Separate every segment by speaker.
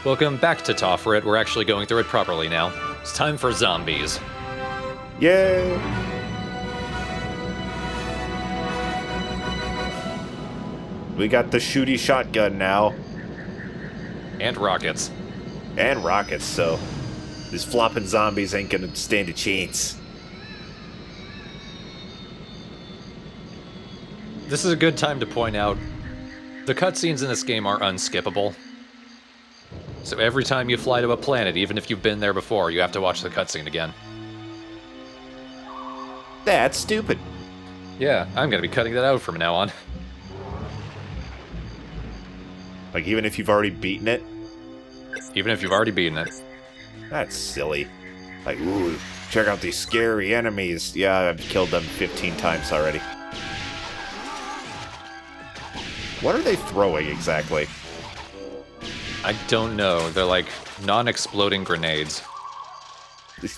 Speaker 1: Welcome back to Tawfret. We're actually going through it properly now. It's time for zombies.
Speaker 2: Yay! We got the shooty shotgun now.
Speaker 1: And rockets.
Speaker 2: And rockets, so these flopping zombies ain't gonna stand a chance.
Speaker 1: This is a good time to point out, the cutscenes in this game are unskippable. So every time you fly to a planet, even if you've been there before, you have to watch the cutscene again.
Speaker 2: That's stupid.
Speaker 1: Yeah, I'm gonna be cutting that out from now on.
Speaker 2: Like, even if you've already beaten it?
Speaker 1: Even if you've already beaten it.
Speaker 2: That's silly. Like, ooh, check out these scary enemies. Yeah, I've killed them 15 times already. What are they throwing exactly?
Speaker 1: I don't know. They're like non-exploding grenades.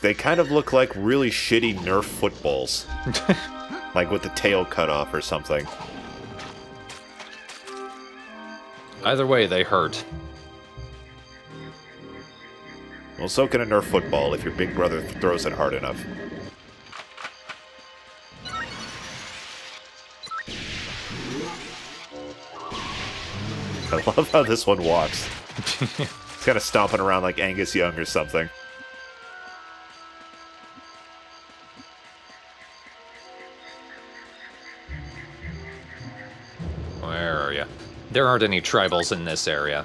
Speaker 2: They kind of look like really shitty Nerf footballs. Like with the tail cut off or something.
Speaker 1: Either way, they hurt.
Speaker 2: Well, so can a Nerf football if your big brother throws it hard enough. I love how this one walks. It's kind of stomping around like Angus Young or something.
Speaker 1: Where are you? There aren't any tribals in this area.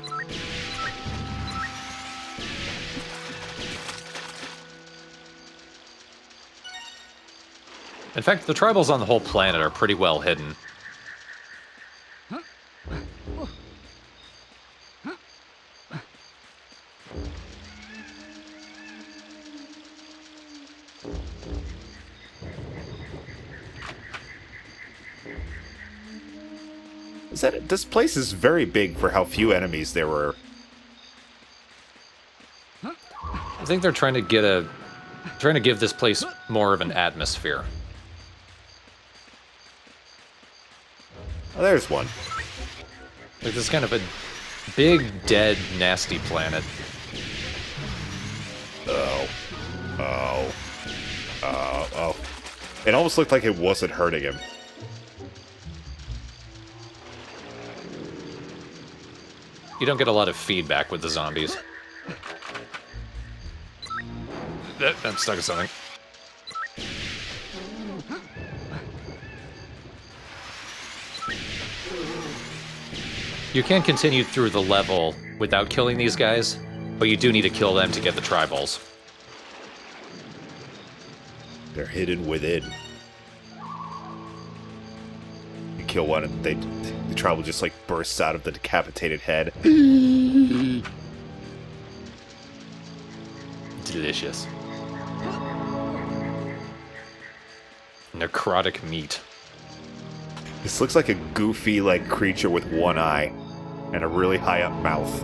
Speaker 1: In fact, the tribals on the whole planet are pretty well hidden.
Speaker 2: This place is very big for how few enemies there were.
Speaker 1: I think they're trying to give this place more of an atmosphere.
Speaker 2: Oh, there's one.
Speaker 1: Like this kind of a big, dead, nasty planet.
Speaker 2: Oh. Oh. Oh. It almost looked like it wasn't hurting him.
Speaker 1: You don't get a lot of feedback with the zombies. I'm stuck in something. You can continue through the level without killing these guys, but you do need to kill them to get the tribals.
Speaker 2: They're hidden within. You kill one and the tribal just like bursts out of the decapitated head.
Speaker 1: Delicious. Necrotic meat.
Speaker 2: This looks like a goofy, like, creature with one eye and a really high-up mouth.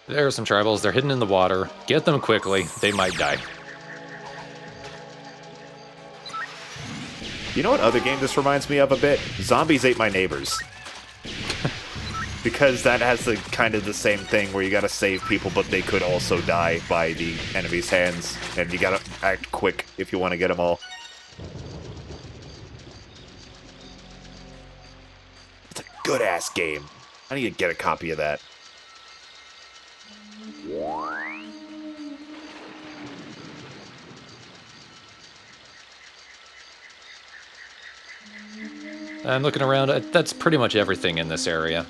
Speaker 1: There are some tribals. They're hidden in the water. Get them quickly. They might die.
Speaker 2: You know what other game this reminds me of a bit? Zombies Ate My Neighbors. Because that has the kind of the same thing where you gotta save people, but they could also die by the enemy's hands, and you gotta act quick if you want to get them all. It's a good-ass game. I need to get a copy of that.
Speaker 1: I'm looking around. That's pretty much everything in this area.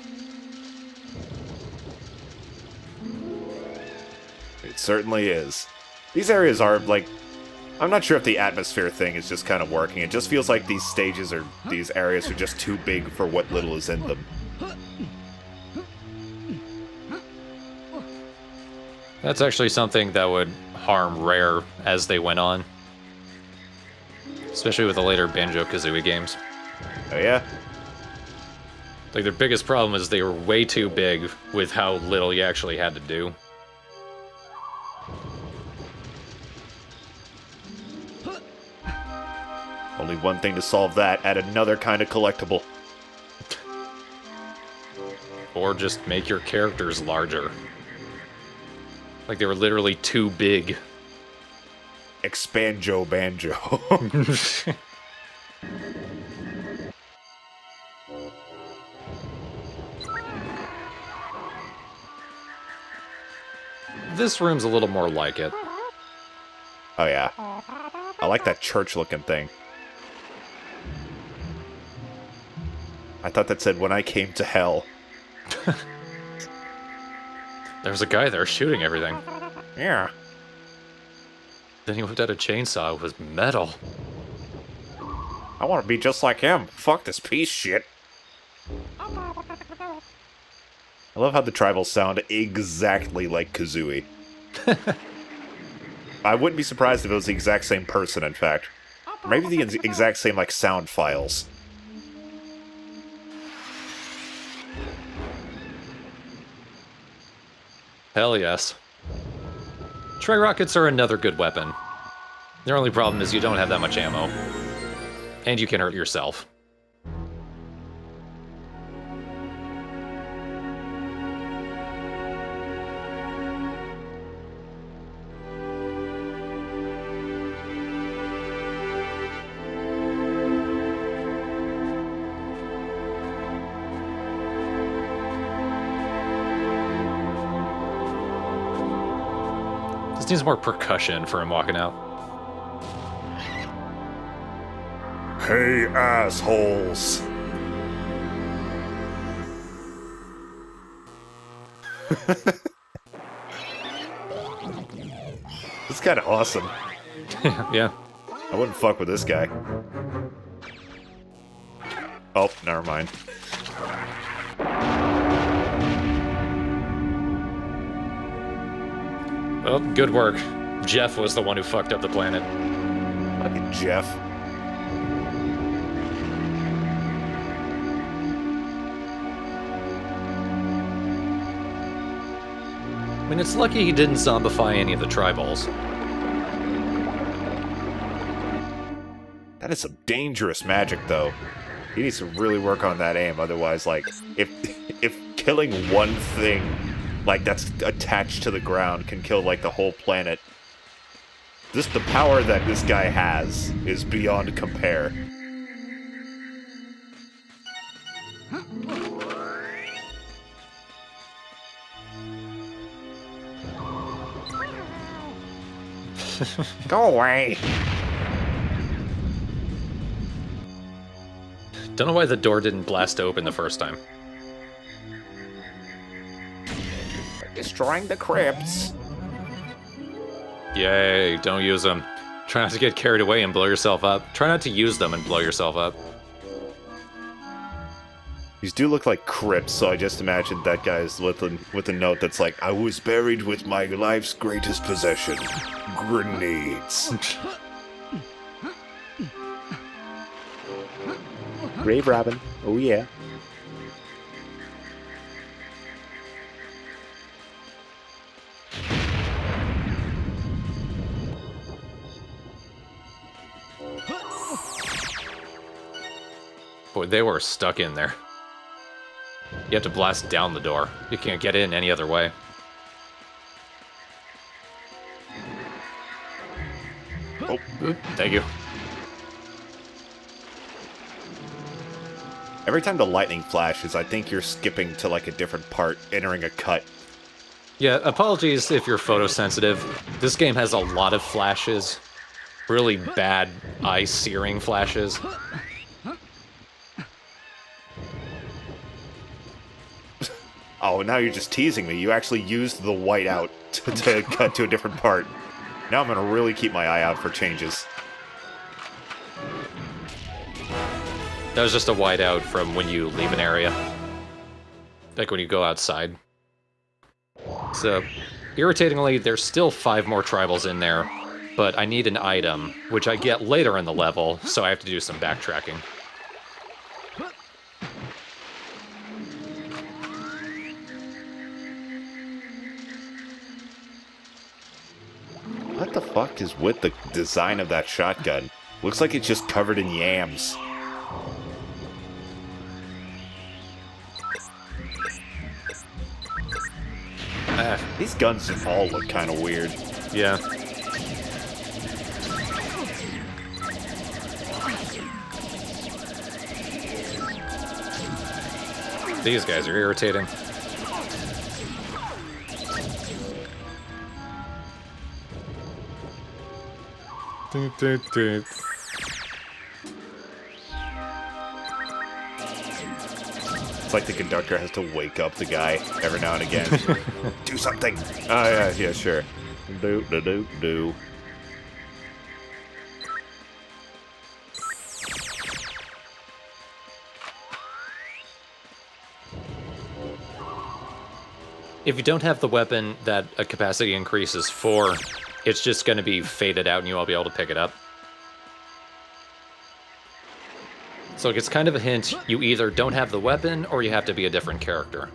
Speaker 2: It certainly is. These areas are, like... I'm not sure if the atmosphere thing is just kind of working. It just feels like these areas are just too big for what little is in them.
Speaker 1: That's actually something that would harm Rare as they went on. Especially with the later Banjo-Kazooie games.
Speaker 2: Oh yeah?
Speaker 1: Like, their biggest problem is they were way too big with how little you actually had to do.
Speaker 2: Only one thing to solve that, add another kind of collectible.
Speaker 1: Or just make your characters larger. Like they were literally too big.
Speaker 2: Expanjo Banjo.
Speaker 1: This room's a little more like it.
Speaker 2: Oh yeah. I like that church-looking thing. I thought that said, when I came to hell.
Speaker 1: There's a guy there shooting everything.
Speaker 2: Yeah.
Speaker 1: Then he whipped out a chainsaw. It was metal.
Speaker 2: I want to be just like him. Fuck this piece shit. I love how the tribals sound exactly like Kazooie. I wouldn't be surprised if it was the exact same person, in fact. Or maybe the exact same, like, sound files.
Speaker 1: Hell yes. Tri-rockets are another good weapon. Their only problem is you don't have that much ammo. And you can hurt yourself. This needs more percussion for him walking out.
Speaker 2: Hey, assholes! This is kind of awesome.
Speaker 1: Yeah.
Speaker 2: I wouldn't fuck with this guy. Oh, never mind.
Speaker 1: Well, good work. Jeff was the one who fucked up the planet.
Speaker 2: Fucking Jeff.
Speaker 1: I mean, it's lucky he didn't zombify any of the tribals.
Speaker 2: That is some dangerous magic, though. He needs to really work on that aim, otherwise, like, if killing one thing, like, that's attached to the ground can kill, like, the whole planet. Just the power that this guy has is beyond compare. Go away!
Speaker 1: Don't know why the door didn't blast open the first time.
Speaker 2: Destroying the crypts.
Speaker 1: Yay, don't use them. Try not to get carried away and blow yourself up. Try not to use them and blow yourself up.
Speaker 2: These do look like crypts, so I just imagined that guy's with a note that's like, I was buried with my life's greatest possession. Grenades. Grave Robin. Oh yeah.
Speaker 1: Boy, they were stuck in there. You have to blast down the door. You can't get in any other way. Oh, thank you.
Speaker 2: Every time the lightning flashes, I think you're skipping to like a different part, entering a cut.
Speaker 1: Yeah, apologies if you're photosensitive. This game has a lot of flashes. Really bad eye-searing flashes.
Speaker 2: Oh, now you're just teasing me. You actually used the whiteout to cut to a different part. Now I'm gonna really keep my eye out for changes.
Speaker 1: That was just a whiteout from when you leave an area. Like when you go outside. So, irritatingly, there's still 5 more tribals in there, but I need an item, which I get later in the level, so I have to do some backtracking.
Speaker 2: What the fuck is with the design of that shotgun? Looks like it's just covered in yams. These guns all look kind of weird.
Speaker 1: Yeah. These guys are irritating.
Speaker 2: It's like the conductor has to wake up the guy every now and again. Do something! Oh, yeah, sure. Do.
Speaker 1: If you don't have the weapon that a capacity increases for, it's just going to be faded out and you won't be able to pick it up. So it's kind of a hint, you either don't have the weapon or you have to be a different character.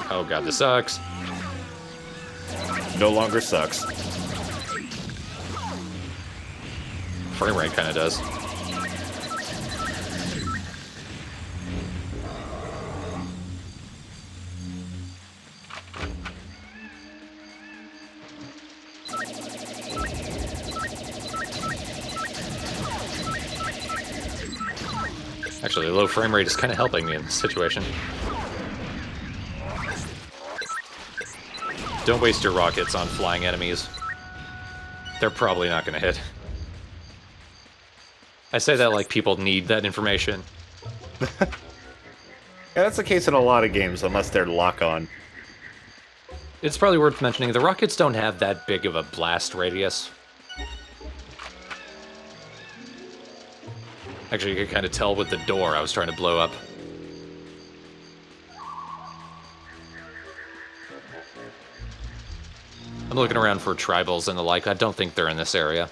Speaker 1: Oh god, this sucks.
Speaker 2: No longer sucks.
Speaker 1: Frame rate kind of does. Actually, low frame rate is kind of helping me in this situation. Don't waste your rockets on flying enemies. They're probably not going to hit. I say that like people need that information.
Speaker 2: Yeah, that's the case in a lot of games, unless they're lock-on.
Speaker 1: It's probably worth mentioning, the rockets don't have that big of a blast radius. Actually, you can kind of tell with the door I was trying to blow up. I'm looking around for tribals and the like. I don't think they're in this area.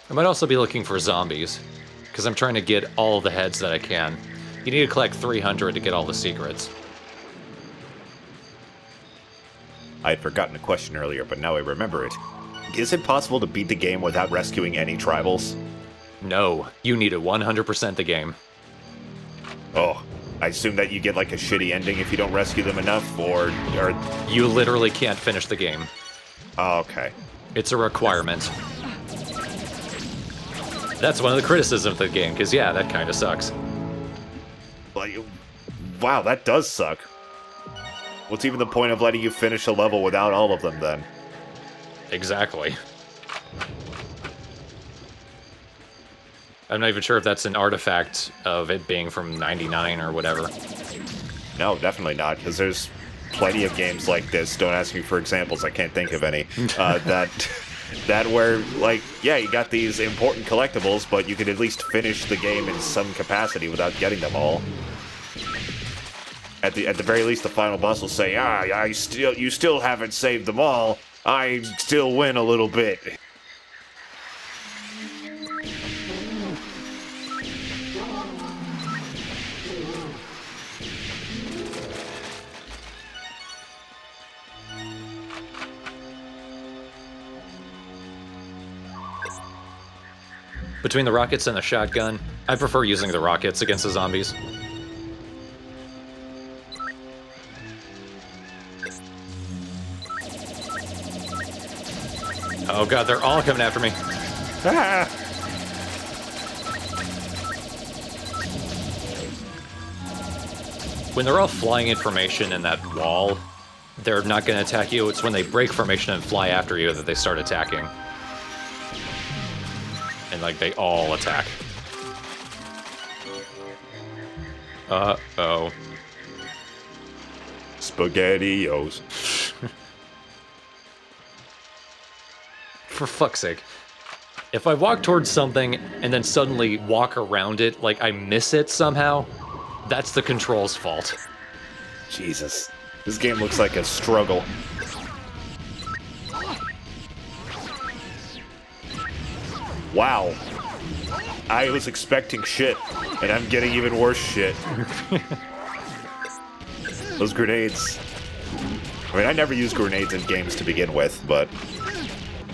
Speaker 1: I might also be looking for zombies, because I'm trying to get all the heads that I can. You need to collect 300 to get all the secrets.
Speaker 2: I had forgotten a question earlier, but now I remember it. Is it possible to beat the game without rescuing any tribals?
Speaker 1: No, you need to 100% the game.
Speaker 2: Oh, I assume that you get like a shitty ending if you don't rescue them enough, or...
Speaker 1: You literally can't finish the game.
Speaker 2: Oh, okay.
Speaker 1: It's a requirement. That's one of the criticisms of the game, because yeah, that kind of sucks.
Speaker 2: Like, wow, that does suck. What's even the point of letting you finish a level without all of them, then?
Speaker 1: Exactly. I'm not even sure if that's an artifact of it being from 99 or whatever.
Speaker 2: No, definitely not, because there's plenty of games like this. Don't ask me for examples, I can't think of any. That where, like, yeah, you got these important collectibles, but you could at least finish the game in some capacity without getting them all. At the very least, the final boss will say, you still haven't saved them all. I still win a little bit.
Speaker 1: Between the rockets and the shotgun, I prefer using the rockets against the zombies. Oh god, they're all coming after me.
Speaker 2: Ah!
Speaker 1: When they're all flying in formation in that wall, they're not going to attack you. It's when they break formation and fly after you that they start attacking. And, like, they all attack. Uh-oh.
Speaker 2: SpaghettiOs.
Speaker 1: For fuck's sake. If I walk towards something and then suddenly walk around it, like I miss it somehow, that's the control's fault.
Speaker 2: Jesus. This game looks like a struggle. Wow. I was expecting shit, and I'm getting even worse shit. Those grenades. I mean, I never use grenades in games to begin with, but...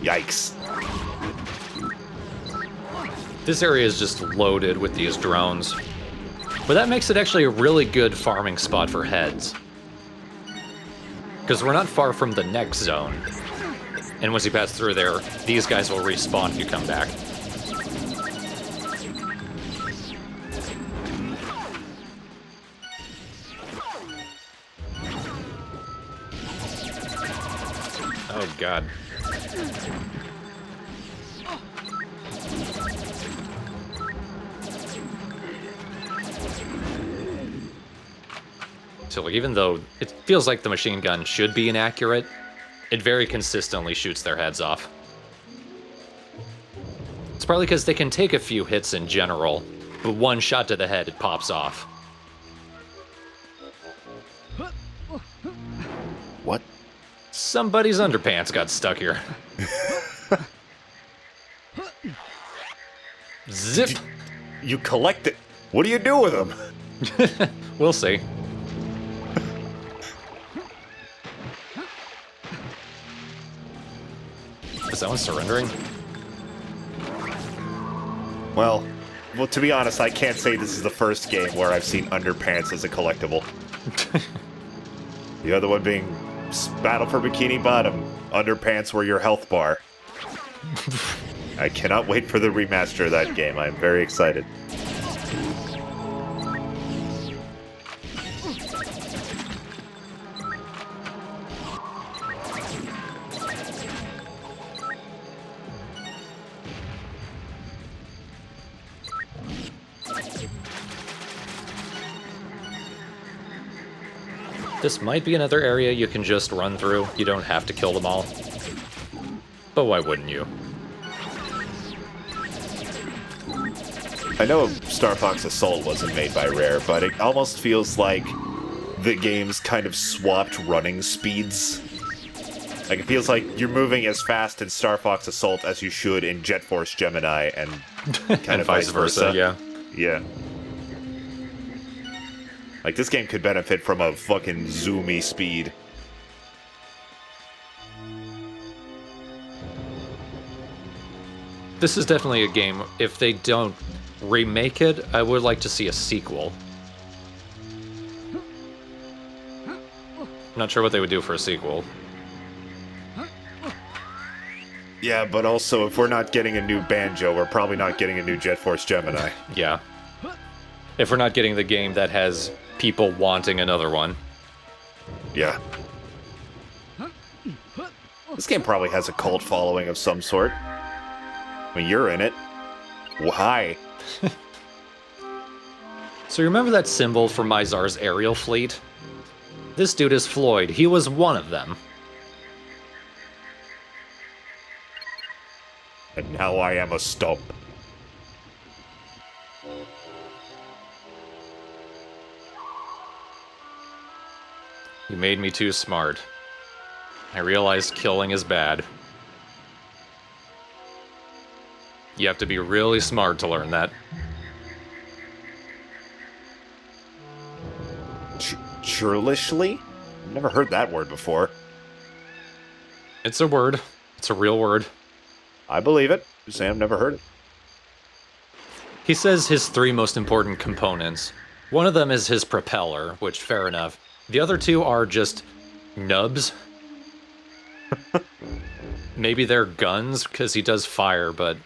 Speaker 2: Yikes.
Speaker 1: This area is just loaded with these drones. But that makes it actually a really good farming spot for heads. Because we're not far from the next zone. And once you pass through there, these guys will respawn if you come back. Oh, God. So, like, even though it feels like the machine gun should be inaccurate, it very consistently shoots their heads off. It's probably because they can take a few hits in general, but one shot to the head, it pops off.
Speaker 2: What?
Speaker 1: Somebody's underpants got stuck here. Zip!
Speaker 2: You collect it. What do you do with them?
Speaker 1: We'll see. Is that one surrendering?
Speaker 2: Well, to be honest, I can't say this is the first game where I've seen underpants as a collectible. The other one being Battle for Bikini Bottom. Underpants were your health bar. I cannot wait for the remaster of that game. I'm very excited.
Speaker 1: This might be another area you can just run through. You don't have to kill them all. But why wouldn't you?
Speaker 2: I know Star Fox Assault wasn't made by Rare, but it almost feels like the game's kind of swapped running speeds. Like, it feels like you're moving as fast in Star Fox Assault as you should in Jet Force Gemini, and kind
Speaker 1: And
Speaker 2: of vice versa.
Speaker 1: yeah.
Speaker 2: Yeah. Like, this game could benefit from a fucking zoomy speed.
Speaker 1: This is definitely a game, if they don't remake it, I would like to see a sequel. Not sure what they would do for a sequel.
Speaker 2: Yeah, but also, if we're not getting a new Banjo, we're probably not getting a new Jet Force Gemini.
Speaker 1: Yeah. If we're not getting the game that has people wanting another one.
Speaker 2: Yeah. This game probably has a cult following of some sort. I mean, you're in it. Why?
Speaker 1: So you remember that symbol for Mizar's aerial fleet? This dude is Floyd. He was one of them.
Speaker 2: And now I am a stump.
Speaker 1: You made me too smart. I realized killing is bad. You have to be really smart to learn that.
Speaker 2: Churlishly? I've never heard that word before.
Speaker 1: It's a word. It's a real word.
Speaker 2: I believe it. Sam, I've never heard it.
Speaker 1: He says his three most important components. One of them is his propeller, which, fair enough. The other two are just nubs. Maybe they're guns, because he does fire, but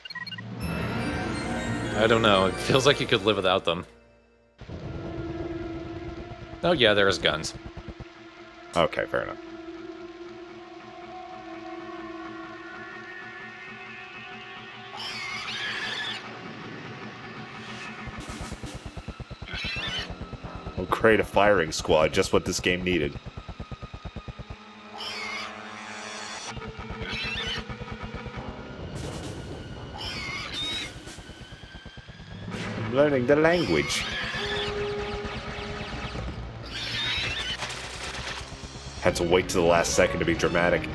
Speaker 1: I don't know. It feels like you could live without them. Oh yeah, there's guns.
Speaker 2: Okay, fair enough. We'll create a firing squad, just what this game needed. I'm learning the language. Had to wait to the last second to be dramatic.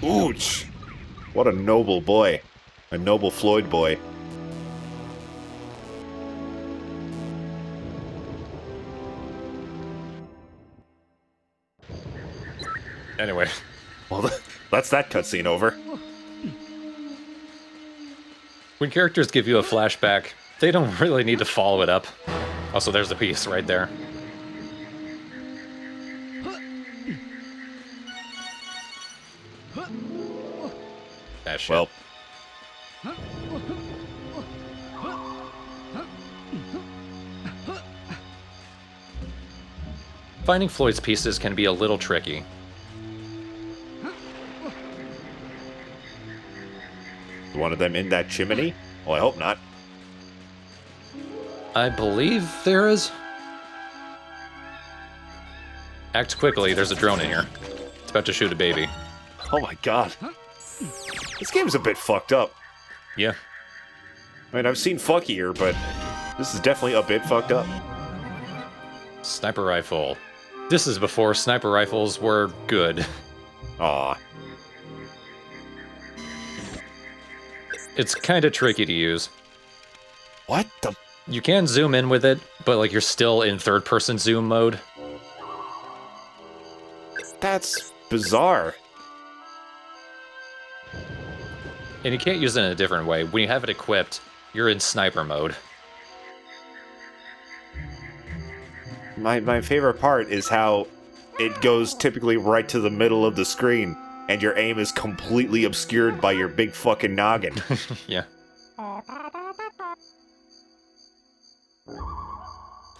Speaker 2: Ooch! What a noble boy. A noble Floyd boy.
Speaker 1: Anyway.
Speaker 2: Well, that's that cutscene over.
Speaker 1: When characters give you a flashback, they don't really need to follow it up. Also, there's the piece right there. That shit.
Speaker 2: Well,
Speaker 1: finding Floyd's pieces can be a little tricky.
Speaker 2: one of them in that chimney? Well, I hope not.
Speaker 1: I believe there is. Act quickly, there's a drone in here. It's about to shoot a baby.
Speaker 2: Oh my god. This game's a bit fucked up.
Speaker 1: Yeah.
Speaker 2: I mean, I've seen fuckier, but this is definitely a bit fucked up.
Speaker 1: Sniper rifle. This is before sniper rifles were good.
Speaker 2: Aw.
Speaker 1: It's kind of tricky to use.
Speaker 2: What the?
Speaker 1: You can zoom in with it, but like you're still in third-person zoom mode.
Speaker 2: That's bizarre.
Speaker 1: And you can't use it in a different way. When you have it equipped, you're in sniper mode.
Speaker 2: My favorite part is how it goes typically right to the middle of the screen, and your aim is completely obscured by your big fucking noggin.
Speaker 1: Yeah.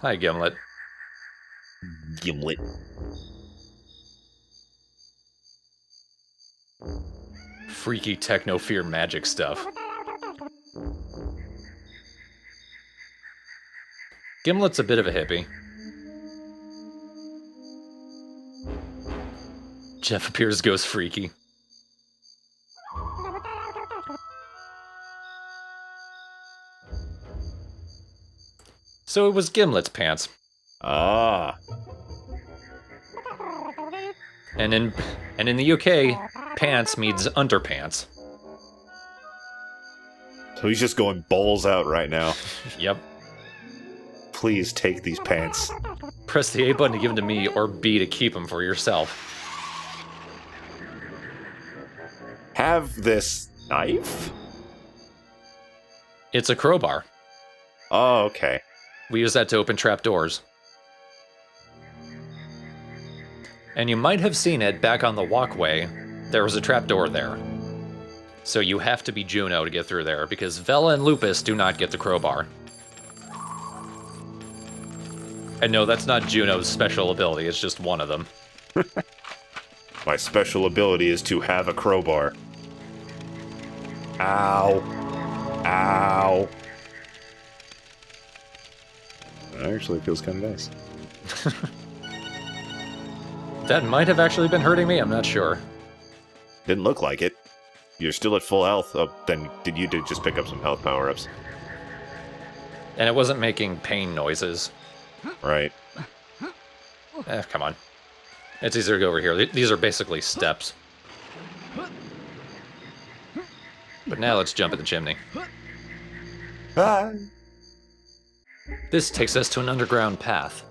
Speaker 1: Hi, Gimlet.
Speaker 2: Gimlet.
Speaker 1: Freaky techno fear magic stuff. Gimlet's a bit of a hippie. Jeff appears ghost freaky. So it was Gimlet's pants.
Speaker 2: Ah.
Speaker 1: And in the UK, pants means underpants.
Speaker 2: So he's just going balls out right now.
Speaker 1: Yep.
Speaker 2: Please take these pants.
Speaker 1: Press the A button to give them to me, or B to keep them for yourself.
Speaker 2: Have this knife?
Speaker 1: It's a crowbar.
Speaker 2: Oh, okay.
Speaker 1: We use that to open trapdoors. And you might have seen it back on the walkway. There was a trapdoor there. So you have to be Juno to get through there, because Vela and Lupus do not get the crowbar. And no, that's not Juno's special ability, it's just one of them.
Speaker 2: My special ability is to have a crowbar. Ow. Ow. That actually feels kind of nice.
Speaker 1: That might have actually been hurting me, I'm not sure.
Speaker 2: Didn't look like it. You're still at full health. Oh, then you did just pick up some health power-ups.
Speaker 1: And it wasn't making pain noises.
Speaker 2: Right.
Speaker 1: Come on. It's easier to go over here. These are basically steps. But now let's jump in the chimney.
Speaker 2: Ah.
Speaker 1: This takes us to an underground path.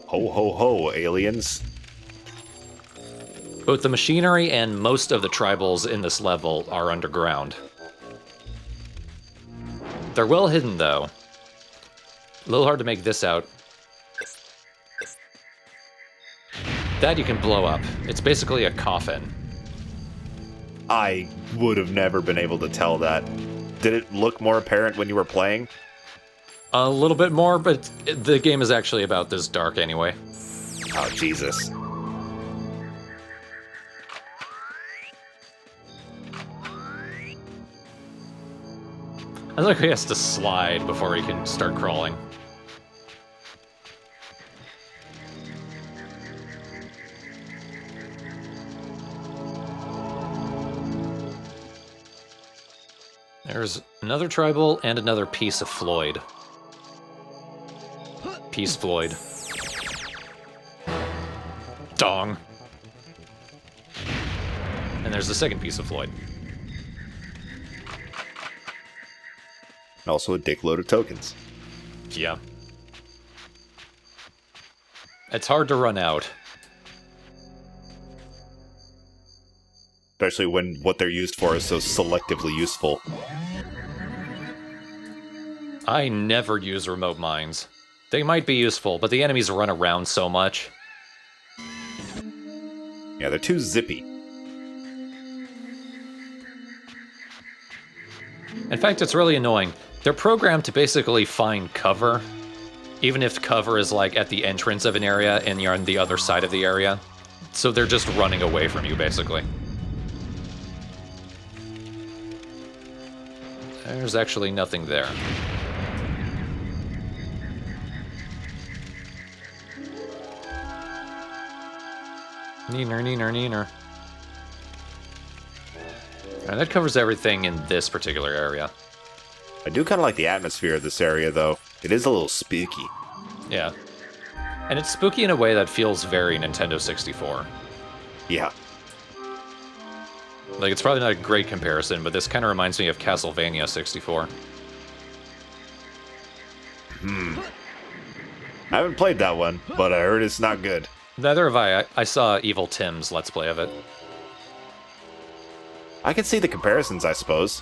Speaker 2: Ho ho ho, aliens.
Speaker 1: Both the machinery and most of the tribals in this level are underground. They're well hidden, though. A little hard to make this out. That you can blow up. It's basically a coffin.
Speaker 2: I would have never been able to tell that. Did it look more apparent when you were playing?
Speaker 1: A little bit more, but the game is actually about this dark anyway.
Speaker 2: Oh, Jesus.
Speaker 1: I like he has to slide before he can start crawling. There's another tribal and another piece of Floyd. Piece Floyd. Dong. And there's the second piece of Floyd.
Speaker 2: Also a dickload of tokens.
Speaker 1: Yeah. It's hard to run out.
Speaker 2: Especially when what they're used for is so selectively useful.
Speaker 1: I never use remote mines. They might be useful, but the enemies run around so much.
Speaker 2: Yeah, they're too zippy.
Speaker 1: In fact, it's really annoying. They're programmed to basically find cover, even if cover is like at the entrance of an area and you're on the other side of the area. So they're just running away from you, basically. There's actually nothing there. Neener, neener, neener. And that covers everything in this particular area.
Speaker 2: I do kind of like the atmosphere of this area, though. It is a little spooky.
Speaker 1: Yeah. And it's spooky in a way that feels very Nintendo 64.
Speaker 2: Yeah.
Speaker 1: Like, it's probably not a great comparison, but this kind of reminds me of Castlevania 64.
Speaker 2: I haven't played that one, but I heard it's not good.
Speaker 1: Neither have I. I saw Evil Tim's Let's Play of it.
Speaker 2: I can see the comparisons, I suppose.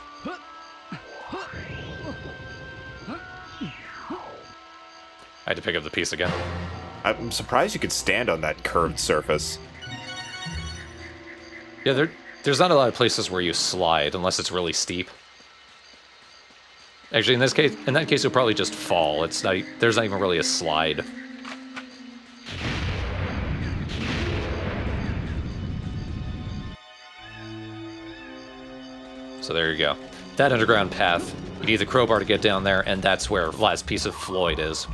Speaker 1: I had to pick up the piece again.
Speaker 2: I'm surprised you could stand on that curved surface.
Speaker 1: Yeah, there's not a lot of places where you slide unless it's really steep. Actually, in that case, you'll probably just fall. There's not even really a slide. So there you go. That underground path, you need the crowbar to get down there, and that's where the last piece of Floyd is.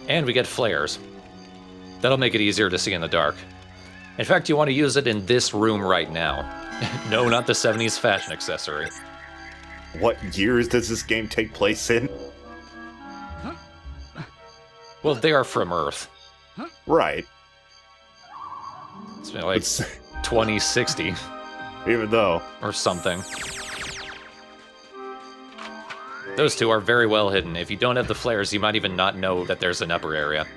Speaker 1: And we get flares. That'll make it easier to see in the dark. In fact, you want to use it in this room right now. No, not the 70s fashion accessory.
Speaker 2: What years does this game take place in?
Speaker 1: Well, they are from Earth.
Speaker 2: Right.
Speaker 1: It's like 2060
Speaker 2: Even though.
Speaker 1: or something. Those two are very well hidden. If you don't have the flares, you might even not know that there's an upper area.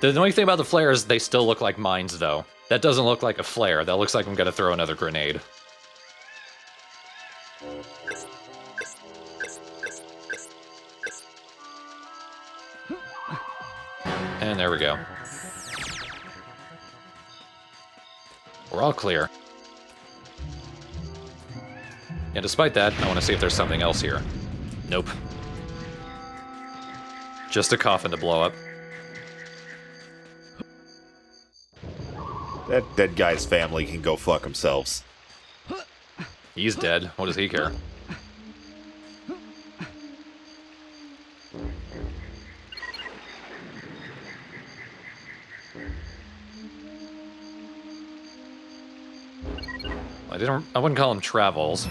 Speaker 1: The annoying thing about the flares, they still look like mines, though. That doesn't look like a flare. That looks like I'm gonna throw another grenade. And there we go. We're all clear. And despite that, I want to see if there's something else here. Nope. Just a coffin to blow up.
Speaker 2: That dead guy's family can go fuck themselves.
Speaker 1: He's dead. What does he care? I wouldn't call them travels.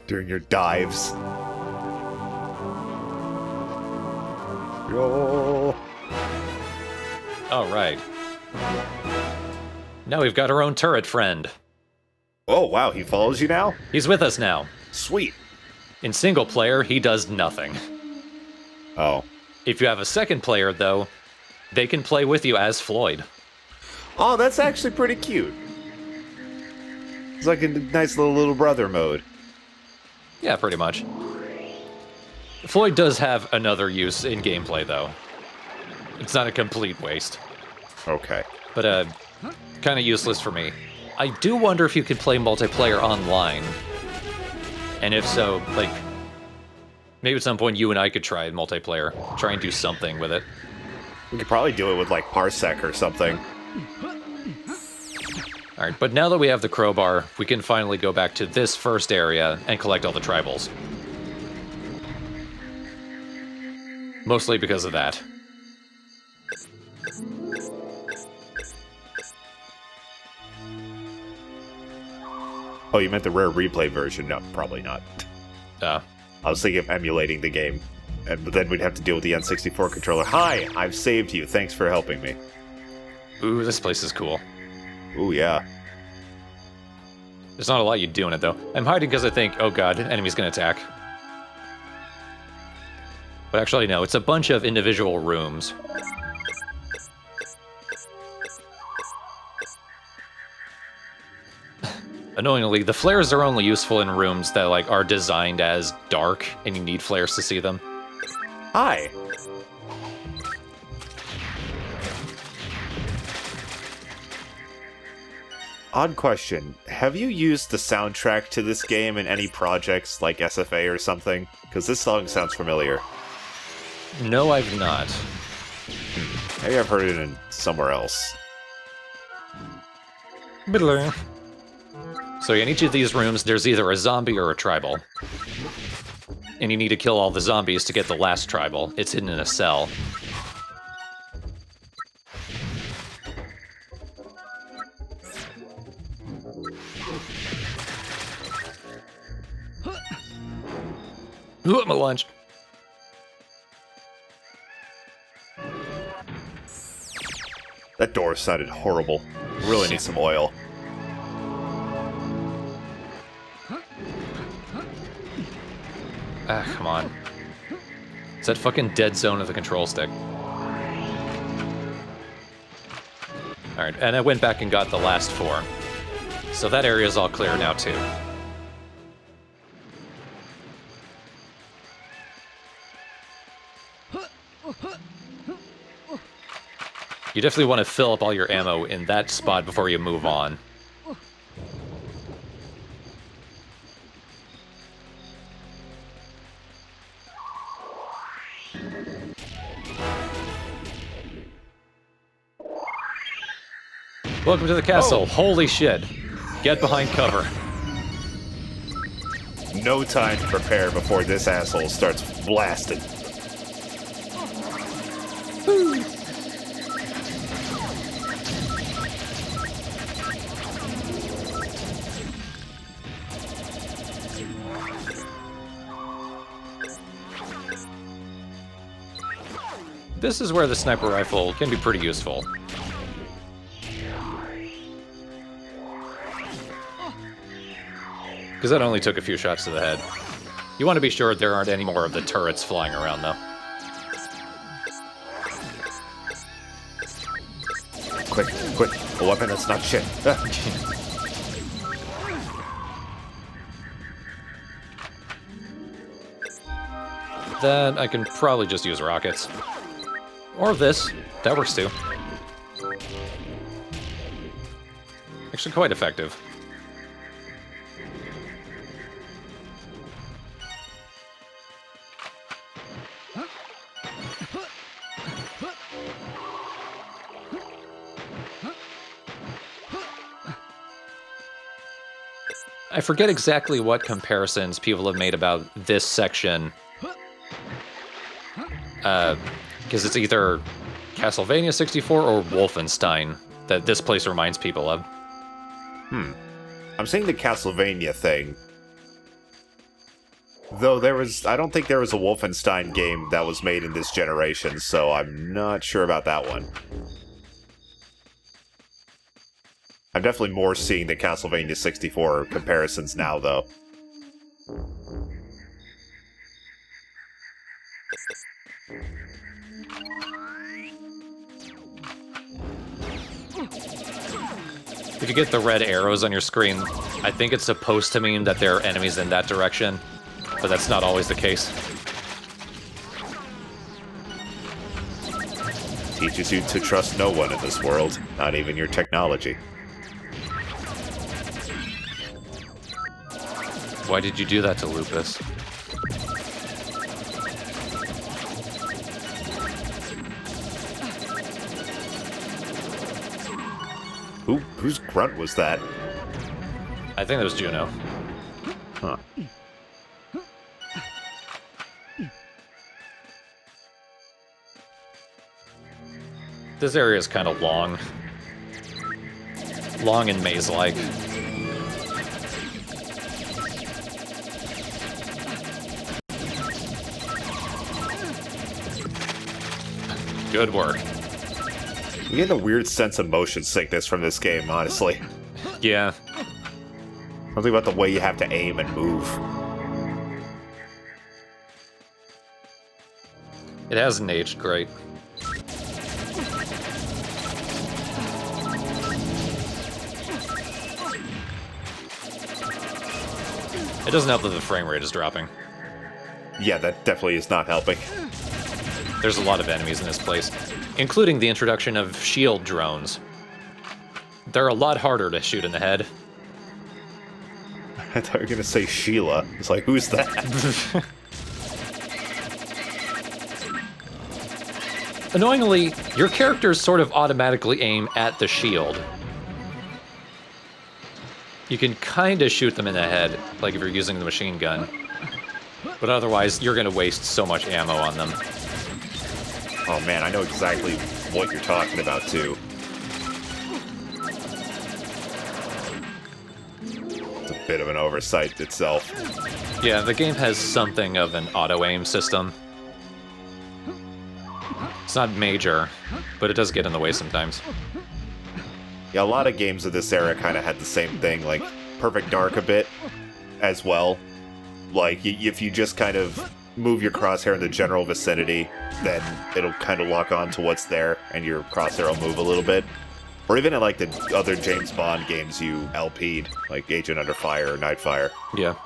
Speaker 2: During your dives. Yo.
Speaker 1: All right. Now we've got our own turret friend.
Speaker 2: Oh, wow, he follows you now?
Speaker 1: He's with us now.
Speaker 2: Sweet.
Speaker 1: In single player, he does nothing.
Speaker 2: Oh.
Speaker 1: If you have a second player, though, they can play with you as Floyd.
Speaker 2: Oh, that's actually pretty cute. It's like a nice little brother mode.
Speaker 1: Yeah, pretty much. Floyd does have another use in gameplay, though. It's not a complete waste.
Speaker 2: Okay.
Speaker 1: But, kind of useless for me. I do wonder if you could play multiplayer online. And if so, like, maybe at some point you and I could try multiplayer. Try and do something with it.
Speaker 2: We could probably do it with, like, Parsec or something.
Speaker 1: Alright, but now that we have the crowbar, we can finally go back to this first area and collect all the tribals. Mostly because of that.
Speaker 2: Oh, you meant the rare replay version? No, probably not. I was thinking of emulating the game. But then we'd have to deal with the N64 controller. Hi, I've saved you. Thanks for helping me.
Speaker 1: Ooh, this place is cool.
Speaker 2: Ooh, yeah.
Speaker 1: There's not a lot you do in it, though. I'm hiding because I think, oh god, enemy's gonna attack. But actually, no, it's a bunch of individual rooms. Annoyingly, the flares are only useful in rooms that like are designed as dark, and you need flares to see them.
Speaker 2: Hi. Odd question. Have you used the soundtrack to this game in any projects like SFA or something? Because this song sounds familiar.
Speaker 1: No, I've not.
Speaker 2: Maybe I've heard it in somewhere else.
Speaker 1: So in each of these rooms, there's either a zombie or a tribal. And you need to kill all the zombies to get the last tribal. It's hidden in a cell. Ooh, my lunch.
Speaker 2: That door sounded horrible. Really need some oil.
Speaker 1: Ah, come on. It's that fucking dead zone of the control stick. Alright, and I went back and got the last 4. So that area's all clear now, too. You definitely want to fill up all your ammo in that spot before you move on. Welcome to the castle.
Speaker 2: Oh.
Speaker 1: Holy shit. Get behind cover.
Speaker 2: No time to prepare before this asshole starts blasting.
Speaker 1: This is where the sniper rifle can be pretty useful. Because that only took a few shots to the head. You want to be sure there aren't any more of the turrets flying around, though.
Speaker 2: Quick, quick. A weapon that's not shit.
Speaker 1: Then I can probably just use rockets. Or this. That works too. Actually quite effective. I forget exactly what comparisons people have made about this section. Because it's either Castlevania 64 or Wolfenstein that this place reminds people of.
Speaker 2: I'm seeing the Castlevania thing. Though I don't think there was a Wolfenstein game that was made in this generation, so I'm not sure about that one. I'm definitely more seeing the Castlevania 64 comparisons now, though.
Speaker 1: If you get the red arrows on your screen, I think it's supposed to mean that there are enemies in that direction, but that's not always the case.
Speaker 2: Teaches you to trust no one in this world, not even your technology.
Speaker 1: Why did you do that to Lupus?
Speaker 2: Whose grunt was that?
Speaker 1: I think that was Juno.
Speaker 2: Huh.
Speaker 1: This area is kind of long. Long and maze-like. Good work.
Speaker 2: You get a weird sense of motion sickness from this game, honestly.
Speaker 1: Yeah.
Speaker 2: Something about the way you have to aim and move.
Speaker 1: It hasn't aged great. It doesn't help that the frame rate is dropping.
Speaker 2: Yeah, that definitely is not helping.
Speaker 1: There's a lot of enemies in this place, including the introduction of shield drones. They're a lot harder to shoot in the head.
Speaker 2: I thought you were going to say Sheila. It's like, who's that?
Speaker 1: Annoyingly, your characters sort of automatically aim at the shield. You can kind of shoot them in the head, like if you're using the machine gun. But otherwise, you're going to waste so much ammo on them.
Speaker 2: Oh man, I know exactly what you're talking about, too. It's a bit of an oversight itself.
Speaker 1: Yeah, the game has something of an auto-aim system. It's not major, but it does get in the way sometimes.
Speaker 2: Yeah, a lot of games of this era kind of had the same thing, like Perfect Dark a bit as well. Like, if you just kind of move your crosshair in the general vicinity, then it'll kind of lock on to what's there, and your crosshair will move a little bit. Or even in, like, the other James Bond games you LP'd, like Agent Under Fire or Nightfire.
Speaker 1: Yeah.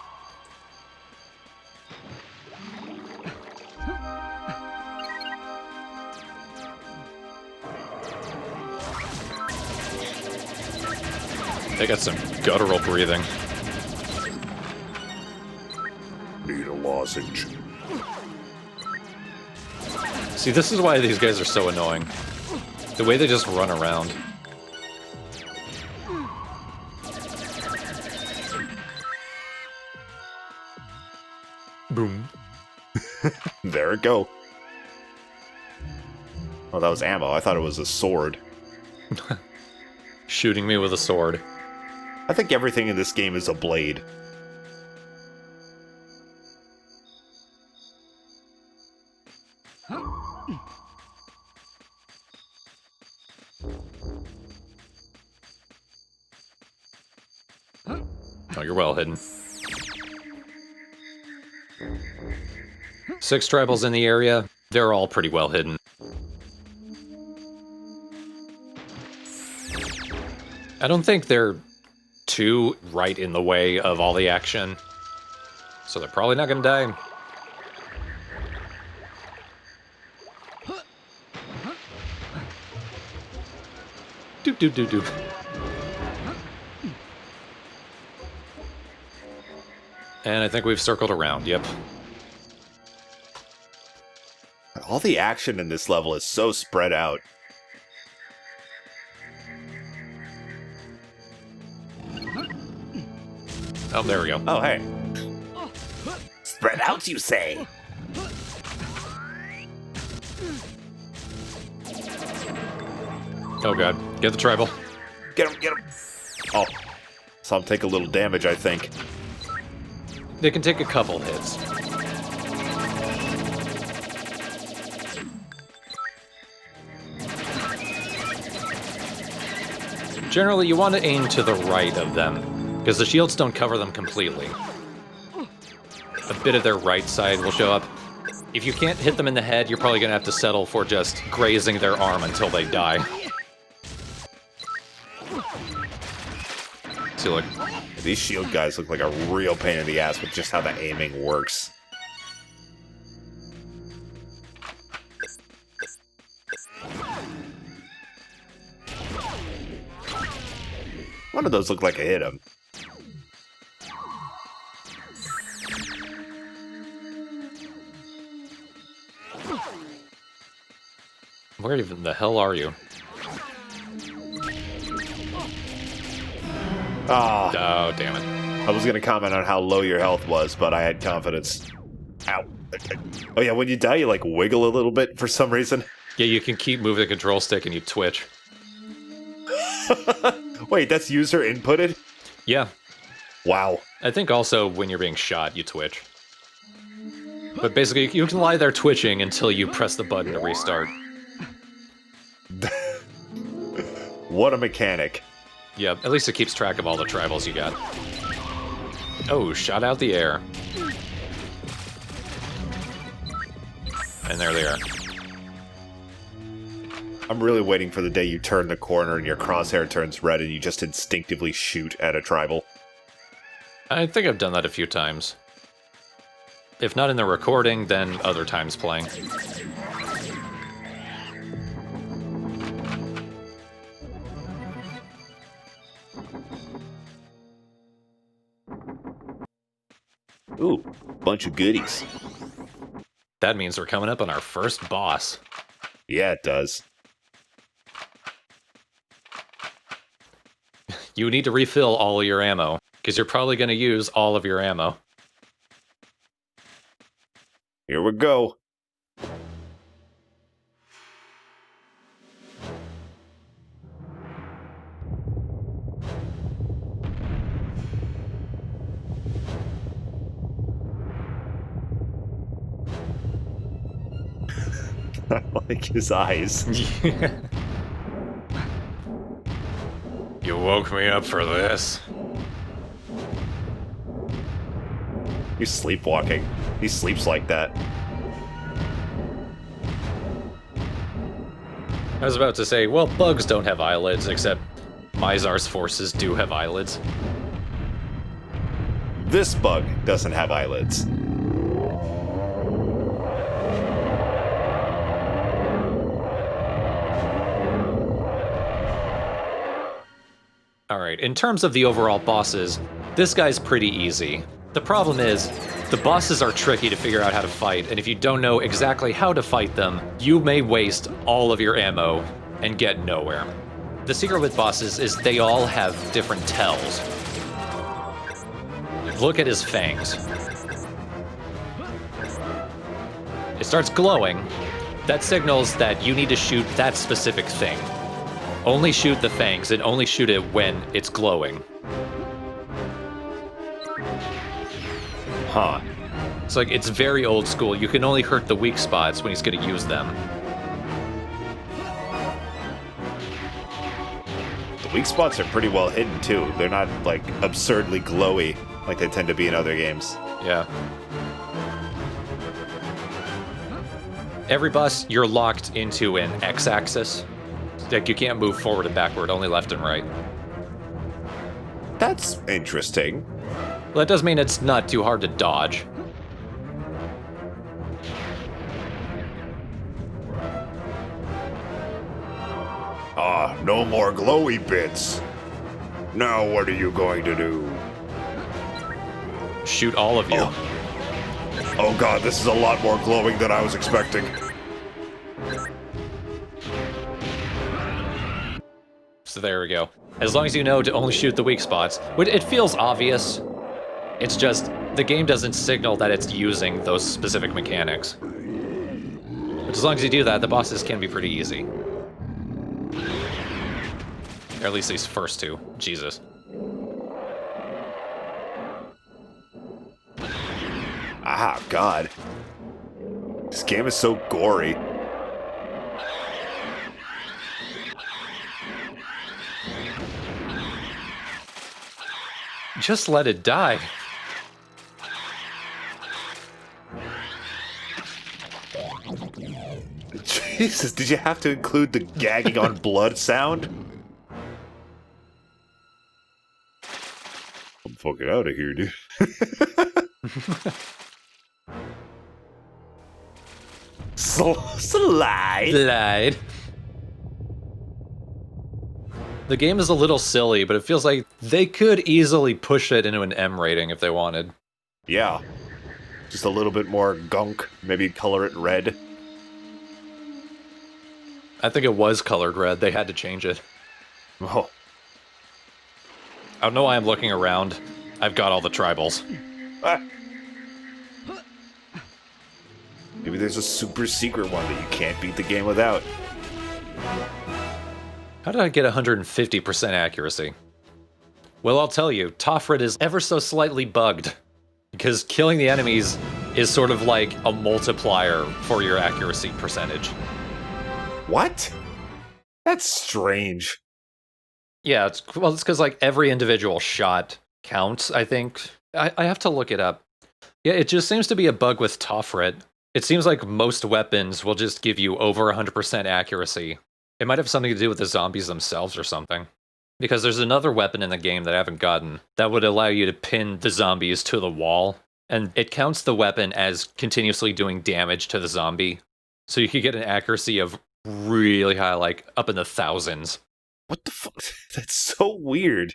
Speaker 1: They got some guttural breathing.
Speaker 2: Need a lozenge.
Speaker 1: See, this is why these guys are so annoying. The way they just run around. Boom.
Speaker 2: There it go. Oh, that was ammo. I thought it was a sword.
Speaker 1: Shooting me with a sword.
Speaker 2: I think everything in this game is a blade.
Speaker 1: Oh, you're well hidden. 6 tribals in the area. They're all pretty well hidden. I don't think they're too right in the way of all the action, so they're probably not gonna die. Doop doop doop doop. And I think we've circled around, yep.
Speaker 2: All the action in this level is so spread out.
Speaker 1: Oh, there we go.
Speaker 2: Oh, hey. Spread out, you say?
Speaker 1: Oh god, get the tribal.
Speaker 2: Get him, get him. Oh, saw him take a little damage, I think.
Speaker 1: They can take a couple hits. Generally, you want to aim to the right of them, because the shields don't cover them completely. A bit of their right side will show up. If you can't hit them in the head, you're probably going to have to settle for just grazing their arm until they die. See, look.
Speaker 2: These shield guys look like a real pain in the ass with just how the aiming works. One of those looked like I hit him.
Speaker 1: Where even the hell are you?
Speaker 2: Ah.
Speaker 1: Oh, damn it.
Speaker 2: I was going to comment on how low your health was, but I had confidence. Ow. Oh yeah, when you die, you like wiggle a little bit for some reason.
Speaker 1: Yeah, you can keep moving the control stick and you twitch.
Speaker 2: Wait, that's user inputted?
Speaker 1: Yeah.
Speaker 2: Wow.
Speaker 1: I think also when you're being shot, you twitch. But basically, you can lie there twitching until you press the button to restart.
Speaker 2: What a mechanic.
Speaker 1: Yeah, at least it keeps track of all the tribals you got. Oh, shot out the air. And there they are.
Speaker 2: I'm really waiting for the day you turn the corner and your crosshair turns red and you just instinctively shoot at a tribal.
Speaker 1: I think I've done that a few times. If not in the recording, then other times playing.
Speaker 2: Ooh, bunch of goodies.
Speaker 1: That means we're coming up on our first boss.
Speaker 2: Yeah, it does.
Speaker 1: You need to refill all of your ammo, because you're probably going to use all of your ammo.
Speaker 2: Here we go. I like his eyes.
Speaker 1: You woke me up for this.
Speaker 2: He's sleepwalking. He sleeps like that.
Speaker 1: I was about to say, well, bugs don't have eyelids, except Mizar's forces do have eyelids.
Speaker 2: This bug doesn't have eyelids.
Speaker 1: Alright, in terms of the overall bosses, this guy's pretty easy. The problem is, the bosses are tricky to figure out how to fight, and if you don't know exactly how to fight them, you may waste all of your ammo and get nowhere. The secret with bosses is they all have different tells. Look at his fangs. It starts glowing. That signals that you need to shoot that specific thing. Only shoot the fangs, and only shoot it when it's glowing.
Speaker 2: Huh.
Speaker 1: It's like, it's very old school. You can only hurt the weak spots when he's going to use them.
Speaker 2: The weak spots are pretty well hidden, too. They're not, like, absurdly glowy like they tend to be in other games.
Speaker 1: Yeah. Every boss, you're locked into an X-axis. Like, you can't move forward and backward, only left and right.
Speaker 2: That's interesting.
Speaker 1: Well, that does mean it's not too hard to dodge.
Speaker 2: Ah, no more glowy bits. Now what are you going to do?
Speaker 1: Shoot all of you.
Speaker 2: Oh god, this is a lot more glowing than I was expecting.
Speaker 1: So there we go. As long as you know to only shoot the weak spots, it feels obvious. It's just, the game doesn't signal that it's using those specific mechanics. But as long as you do that, the bosses can be pretty easy. Or at least these first two. Jesus.
Speaker 2: Ah, god. This game is so gory.
Speaker 1: Just let it die.
Speaker 2: Jesus, did you have to include the gagging on blood sound? I'm fucking out of here, dude. Slide.
Speaker 1: Slide. The game is a little silly, but it feels like they could easily push it into an M rating if they wanted.
Speaker 2: Yeah. Just a little bit more gunk. Maybe color it red.
Speaker 1: I think it was colored red. They had to change it.
Speaker 2: Oh.
Speaker 1: I don't know why I'm looking around. I've got all the tribals.
Speaker 2: Ah. Maybe there's a super secret one that you can't beat the game without.
Speaker 1: How did I get 150% accuracy? Well, I'll tell you, Tawfret is ever so slightly bugged. Because killing the enemies is sort of like a multiplier for your accuracy percentage.
Speaker 2: What? That's strange.
Speaker 1: Yeah, it's because like every individual shot counts, I think. I have to look it up. Yeah, it just seems to be a bug with Tawfret. It seems like most weapons will just give you over 100% accuracy. It might have something to do with the zombies themselves or something. Because there's another weapon in the game that I haven't gotten that would allow you to pin the zombies to the wall, and it counts the weapon as continuously doing damage to the zombie. So you could get an accuracy of really high, like up in the thousands.
Speaker 2: What the fuck? That's so weird.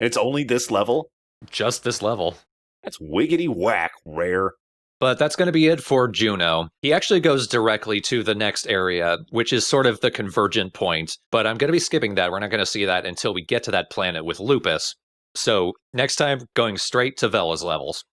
Speaker 2: And it's only this level?
Speaker 1: Just this level.
Speaker 2: That's wiggity whack, Rare.
Speaker 1: But that's going to be it for Juno. He actually goes directly to the next area, which is sort of the convergent point. But I'm going to be skipping that. We're not going to see that until we get to that planet with Lupus. So next time, going straight to Vela's levels.